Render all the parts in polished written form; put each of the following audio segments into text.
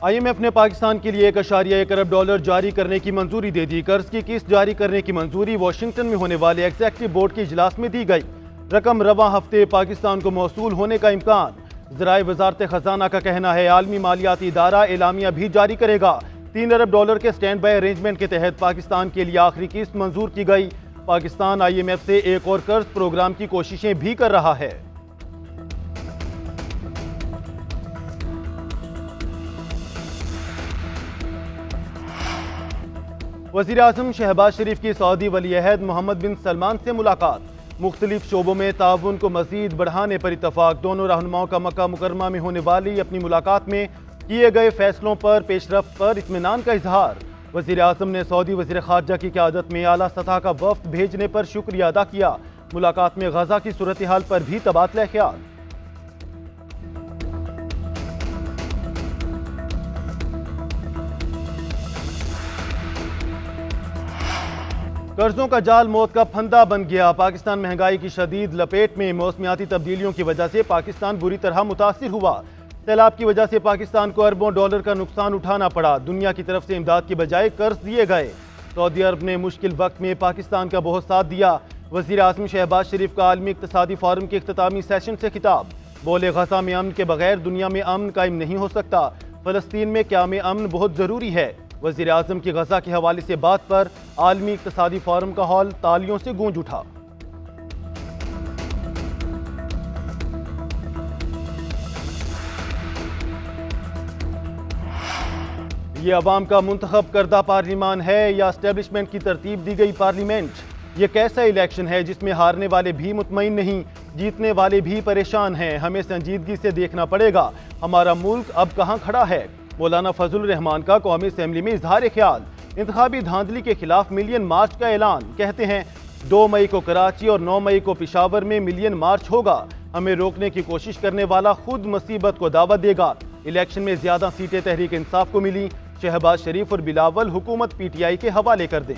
IMF ने पाकिस्तान के लिए $1.1 अरब जारी करने की मंजूरी दे दी। कर्ज की किस्त जारी करने की मंजूरी वाशिंगटन में होने वाले एग्जीक्यूटिव बोर्ड के इजलास में दी गई। रकम रवा हफ्ते पाकिस्तान को मौसूल होने का इम्कान। ज़राए वजारत खजाना का कहना है आलमी मालियाती इदारा एलामिया भी जारी करेगा। $3 अरब के स्टैंड बाय अरेंजमेंट के तहत पाकिस्तान के लिए आखिरी किस्त मंजूर की गई। पाकिस्तान IMF से एक और कर्ज प्रोग्राम की कोशिशें भी कर रहा है। वज़ीर आज़म शहबाज शरीफ की सऊदी वली अहद मोहम्मद बिन सलमान से मुलाकात। मुख्तलिफ शोबों में ताउन को मज़ीद बढ़ाने पर इतफाक। दोनों रहनुमाओं का मक्का मुकरमा में होने वाली अपनी मुलाकात में किए गए फैसलों पर पेशरफ्त पर इत्मीनान का इजहार। वज़ीर आज़म ने सऊदी वज़ीर ख़ारजा की क़यादत में आला सतह का वफ़द भेजने पर शुक्रिया अदा किया। मुलाकात में गज़ा की सूरत हाल पर भी तबादला ख्याल। कर्जों का जाल मौत का फंदा बन गया। पाकिस्तान महंगाई की शदीद लपेट में। मौसमियाती तब्दीलियों की वजह से पाकिस्तान बुरी तरह मुतासिर हुआ। सैलाब की वजह से पाकिस्तान को अरबों डॉलर का नुकसान उठाना पड़ा। दुनिया की तरफ से इमदाद की बजाय कर्ज दिए गए। सऊदी अरब ने मुश्किल वक्त में पाकिस्तान का बहुत साथ दिया। वज़ीर आज़म शहबाज शरीफ का आलमी इक़्तिसादी फोरम के इख्तितामी सेशन से खिताब। बोले गज़ा में अमन के बगैर दुनिया में अमन कायम नहीं हो सकता। फ़लस्तीन में क़याम अमन बहुत ज़रूरी है। वज़ीर आज़म की गज़ा के हवाले से बात पर आलमी इक़्तिसादी फोरम का हॉल तालियों से गूंज उठा। ये अवाम का मुंतखब करदा पार्लिमान है या एस्टेब्लिशमेंट की तरतीब दी गई पार्लियामेंट? ये कैसा इलेक्शन है जिसमें हारने वाले भी मुतमईन नहीं, जीतने वाले भी परेशान हैं? हमें संजीदगी से देखना पड़ेगा हमारा मुल्क अब कहाँ खड़ा है। मौलाना फजलुर रहमान का कौमी असेंबली में इजहार ख्याल। इंतखाबी धांधली के खिलाफ मिलियन मार्च का ऐलान। कहते हैं 2 मई को कराची और 9 मई को पेशावर में मिलियन मार्च होगा। हमें रोकने की कोशिश करने वाला खुद मुसीबत को दावत देगा। इलेक्शन में ज्यादा सीटें तहरीक इंसाफ को मिली। शहबाज शरीफ और बिलावल हुकूमत PTI के हवाले कर दें।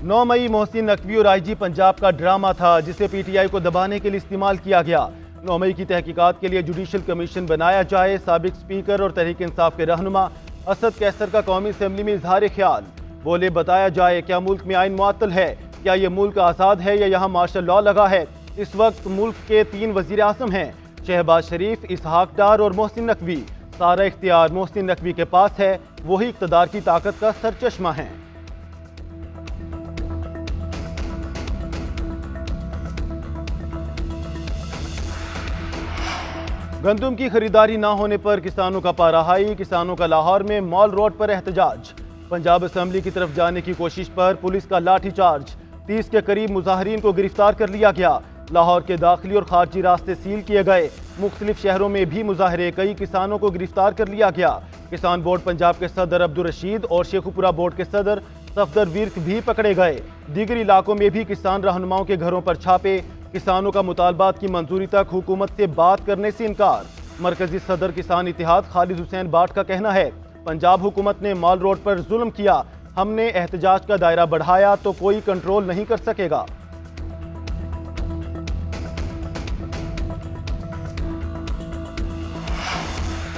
नौ मई मोहसिन नकवी और IG पंजाब का ड्रामा था जिसे PTI को दबाने के लिए इस्तेमाल किया गया। 9 मई की तहकीकात के लिए जुडिशल कमीशन बनाया जाए। साबिक स्पीकर और तहरीक इंसाफ के रहनुमा असद कैसर का कौमी असेंबली में इजहार ख्याल। बोले बताया जाए क्या मुल्क में आइन मुअत्तल है, क्या ये मुल्क आज़ाद है या यहाँ मार्शल लॉ लगा है। इस वक्त मुल्क के 3 वज़ीर आज़म हैं, शहबाज शरीफ, इसहाक डार और मोहसिन नकवी। सारा इख्तियार मोहसिन नकवी के पास है। वही इक़्तिदार की ताकत का सरचश्मा है। गंदुम की खरीदारी ना होने पर किसानों का पारा हाई। किसानों का लाहौर में मॉल रोड पर एहतजाज। पंजाब असेंबली की तरफ जाने की कोशिश पर पुलिस का लाठीचार्ज। 30 के करीब मुजाहरीन को गिरफ्तार कर लिया गया। लाहौर के दाखिली और खारजी रास्ते सील किए गए। मुख्तलिफ शहरों में भी मुजाहरे। कई किसानों को गिरफ्तार कर लिया गया। किसान बोर्ड पंजाब के सदर अब्दुल रशीद और शेखुपुरा बोर्ड के सदर सफदर विर्क भी पकड़े गए। दीगर इलाकों में भी किसान रहनुमाओं के घरों पर छापे। किसानों का मुतालबात की मंजूरी तक हुकूमत से बात करने से इनकार। मरकजी सदर किसान इत्तेहाद खालिद हुसैन बाट का कहना है पंजाब हुकूमत ने मॉल रोड पर जुल्म किया। हमने एहतजाज का दायरा बढ़ाया तो कोई कंट्रोल नहीं कर सकेगा।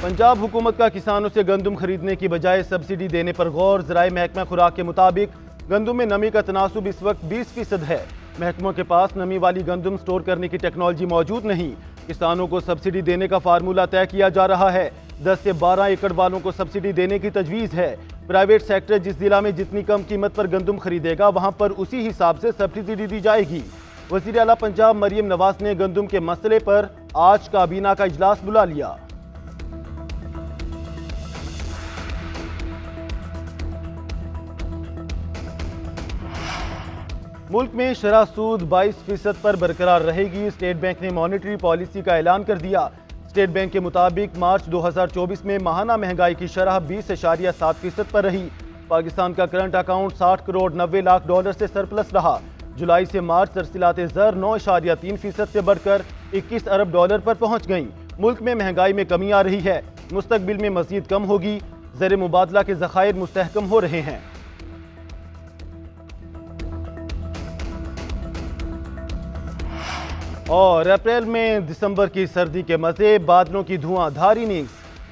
पंजाब हुकूमत का किसानों से गंदुम खरीदने की बजाय सब्सिडी देने पर गौर। ज़राए महकमा खुराक के मुताबिक गंदुम में नमी का तनासुब इस वक्त 20% है। महकमों के पास नमी वाली गंदुम स्टोर करने की टेक्नोलॉजी मौजूद नहीं। किसानों को सब्सिडी देने का फार्मूला तय किया जा रहा है। 10 से 12 एकड़ वालों को सब्सिडी देने की तजवीज़ है। प्राइवेट सेक्टर जिस जिला में जितनी कम कीमत पर गंदुम खरीदेगा वहां पर उसी हिसाब से सब्सिडी दी जाएगी। वज़ीर आला पंजाब मरियम नवाज ने गंदुम के मसले पर आज काबीना का इजलास बुला लिया। मुल्क में शरह सूद 22% पर बरकरार रहेगी। स्टेट बैंक ने मॉनेटरी पॉलिसी का ऐलान कर दिया। स्टेट बैंक के मुताबिक मार्च 2024 में माहाना महंगाई की शरह 20.7% पर रही। पाकिस्तान का current account 60 crore 90 lakh dollar से सरप्लस रहा। जुलाई से मार्च तरसीलात ज़र 9.3% से बढ़कर 21 अरब डॉलर पर पहुंच गईं। मुल्क में महंगाई में कमी आ रही है। मुस्तकबिल में मजीद कम होगी। ज़र मुबादला के ज़खायर मुस्तहकम हो रहे हैं। और अप्रैल में दिसंबर की सर्दी के मजे, बादलों की धुआंधारी नींद।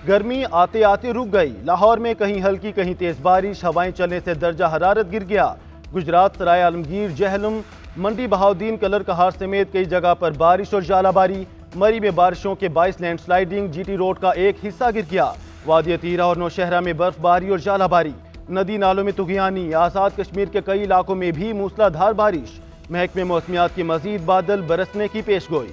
गर्मी आते आते रुक गई। लाहौर में कहीं हल्की कहीं तेज बारिश, हवाएं चलने से दर्जा हरारत गिर गया। गुजरात, सराय आलमगीर, जहलम, मंडी बहाउद्दीन, कलर कहार समेत कई जगह पर बारिश और जालाबारी। मरी में बारिशों के बाइस लैंडस्लाइडिंग, जीटी रोड का एक हिस्सा गिर गया। वादी तीरा और नौशहरा में बर्फबारी और जालाबारी। नदी नालों में तुगयानी। आज़ाद कश्मीर के कई इलाकों में भी मूसलाधार बारिश। महकमे मौसमियात की मजीद बादल बरसने की पेशगोई।